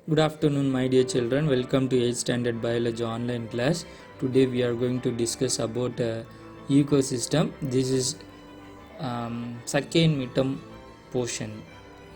Good afternoon, my dear children. Welcome to 8th Standard Biology online class. Today we are going to discuss about ecosystem. This is second midterm portion.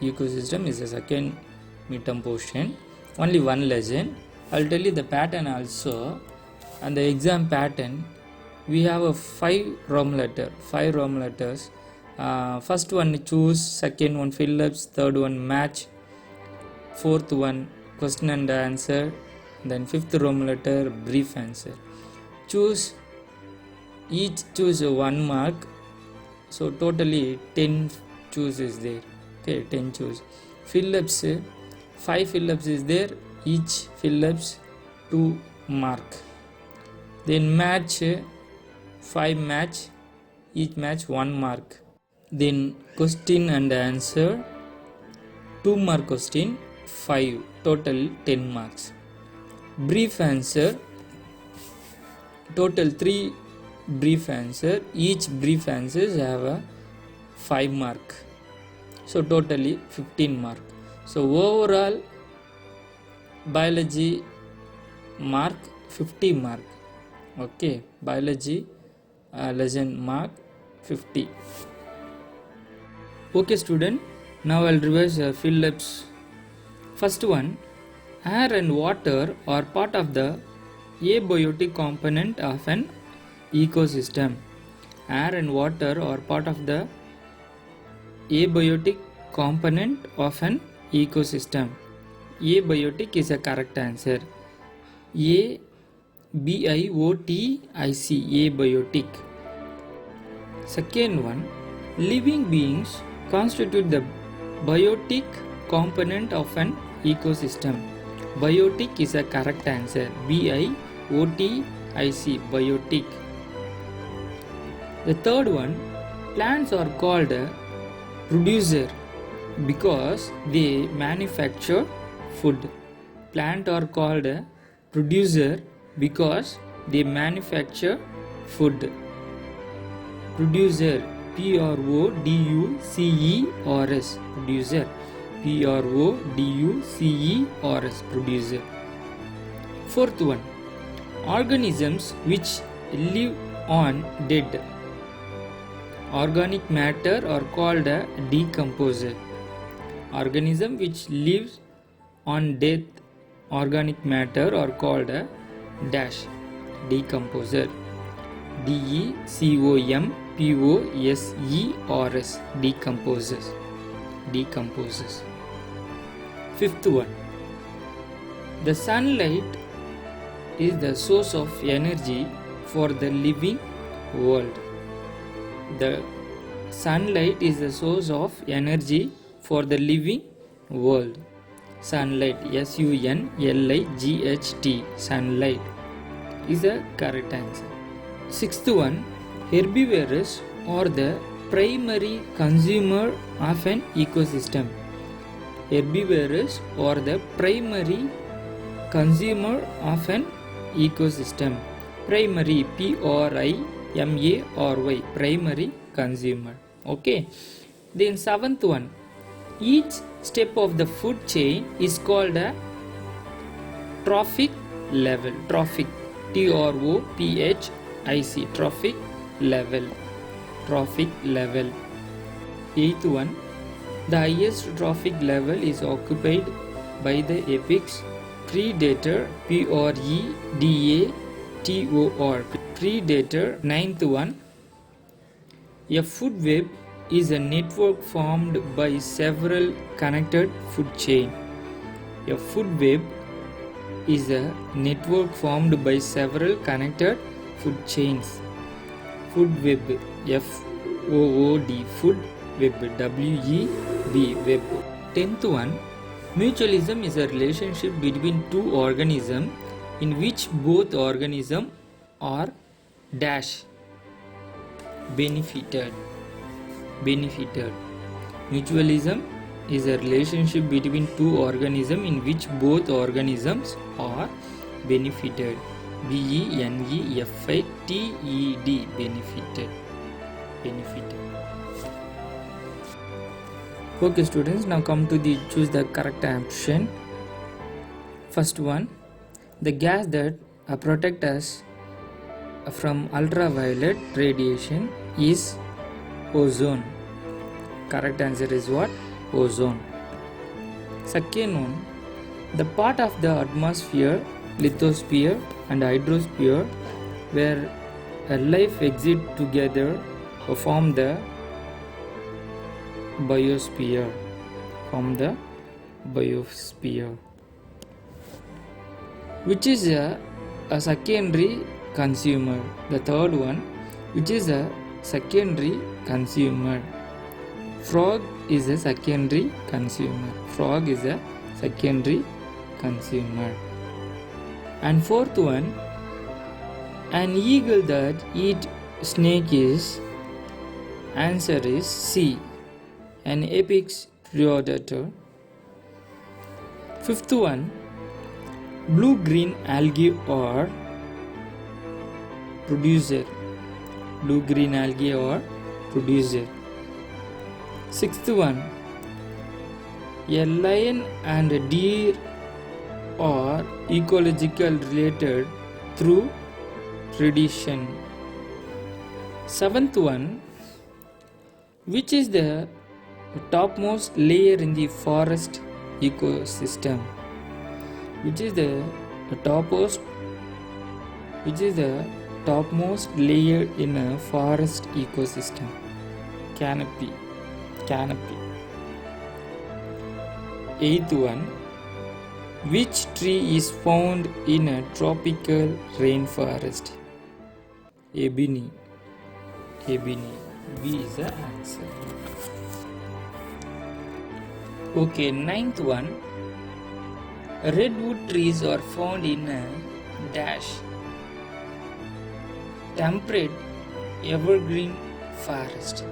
Ecosystem is a second midterm portion. Only one lesson. I'll tell you the pattern also. And the exam pattern, we have a 5 Roman letters. First one choose, second one fill-ups, third one match, fourth one question and answer, then fifth Roman letter brief answer. Each choose 1 mark, so totally 10 choose is there. Okay, 10 choose. Fill-ups, 5 fill-ups is there, each fill-ups 2 mark. Then match, 5 match, each match 1 mark. Then question and answer, 2 mark question, 5, total 10 marks. Brief answer, total 3 brief answer, each brief answers have a 5 mark, so totally 15 mark. So overall biology mark 50 mark. Okay, biology lesson mark 50. Okay student, now I'll revise fill-ups. First one, air and water are part of the abiotic component of an ecosystem. Air and water are part of the abiotic component of an ecosystem. Abiotic is a correct answer. A-B-I-O-T-I-C, abiotic. Second one, living beings constitute the biotic component of an ecosystem. Biotic is a correct answer. B-I-O-T-I-C, biotic. The third one, plants are called a producer because they manufacture food. Plants are called a producer because they manufacture food. Producer, P-R-O-D-U-C-E-R-S, producer. P-R-O-D-U-C-E-R-S, producer. Fourth one, organisms which live on dead organic matter are called a decomposer. Organism which lives on dead organic matter are called a dash, decomposer. D-E-C-O-M-P-O-S-E-R-S, decomposers. Fifth one, the sunlight is the source of energy for the living world. The sunlight is the source of energy for the living world. Sunlight, S-U-N-L-I-G-H-T, sunlight is the correct answer. Sixth one, herbivores are the primary consumer of an ecosystem. Herbivores are the primary consumer of an ecosystem. Primary, P-R-I-M-A-R-Y, primary consumer. Okay. Then seventh one, each step of the food chain is called a trophic level. Trophic, T-R-O-P-H-I-C, trophic level. Trophic level. Eighth one, the highest trophic level is occupied by the apex predator, P-R-E-D-A-T-O-R, predator. Ninth one, a food web is a network formed by several connected food chain. A food web is a network formed by several connected food chains. Food web, F-O-O-D, food web, W-E-B, web. Tenth one, mutualism is a relationship between two organisms in which both organisms are dash benefited. Mutualism is a relationship between two organisms in which both organisms are benefited. B-E-N-E-F-I-T-E-D, benefited. Okay students, now come to the choose the correct option. First one, the gas that protect us from ultraviolet radiation is ozone. Correct answer is what? Ozone. Second one, the part of the atmosphere, lithosphere and hydrosphere, where life exist together form the biosphere. Which is a secondary consumer. The third one, which is a secondary consumer. Frog is a secondary consumer. And fourth one, an eagle that eat snake is, answer is C, an apex predator. Fifth one, blue-green algae or producer. Sixth one, a lion and a deer are ecological related through tradition. Seventh one, which is the topmost layer in the forest ecosystem? Which is the topmost layer in a forest ecosystem? Canopy. Eighth one, which tree is found in a tropical rainforest? Ebony. B is the answer. Okay, ninth one, redwood trees are found in a dash, temperate evergreen forest.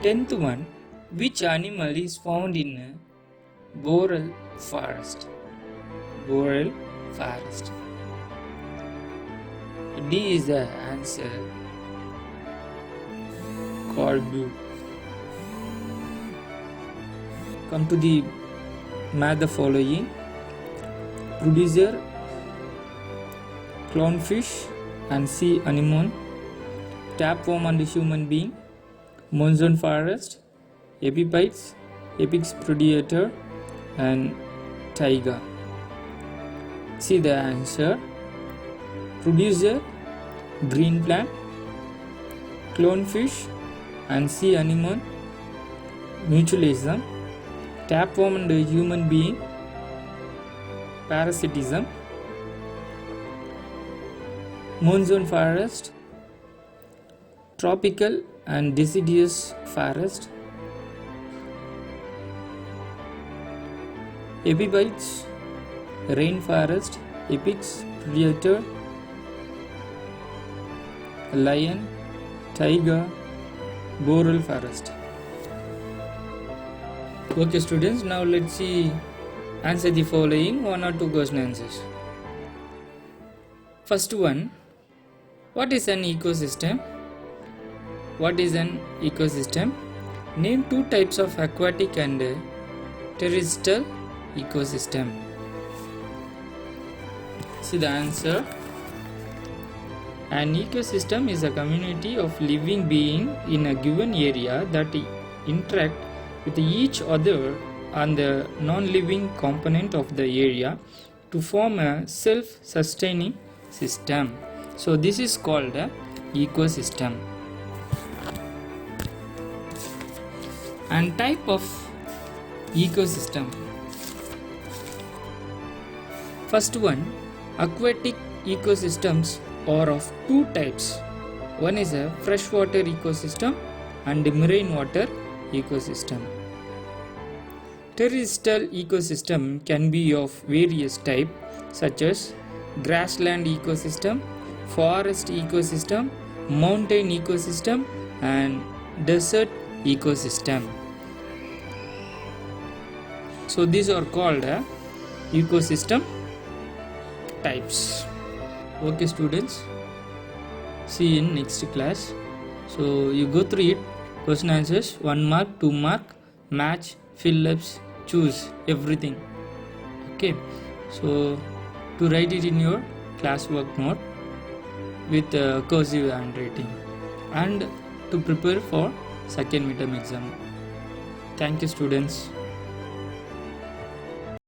Tenth one, which animal is found in a boreal forest? D is the answer. Caribou. Come to the match the following. Producer, clownfish and sea anemone, tapeworm and human being, monsoon forest, epiphytes, apex predator and taiga. See the answer. Producer, green plant, clownfish and sea anemone, mutualism, tapeworm and human being, parasitism, monsoon forest, tropical and deciduous forest, epiphytes, rainforest, apex predator, lion, taiga, boreal forest. Okay students, now let's see answer the following 1 or 2 question answers. First one, what is an ecosystem? Name 2 types of aquatic and terrestrial ecosystem. See the answer. An ecosystem is a community of living beings in a given area that interact with each other and the non-living component of the area to form a self-sustaining system. So this is called a ecosystem. And type of ecosystem. First one, aquatic ecosystems are of 2 types. One is a freshwater ecosystem and marine water ecosystem. Terrestrial ecosystem can be of various types such as grassland ecosystem, forest ecosystem, mountain ecosystem and desert ecosystem. So these are called ecosystem types. Okay students, see you in next class. So you go through it Question answers 1 mark, 2 mark, match, fill-ups, choose, everything. Okay, so to write it in your classwork note with cursive handwriting and to prepare for second midterm exam. Thank you, students.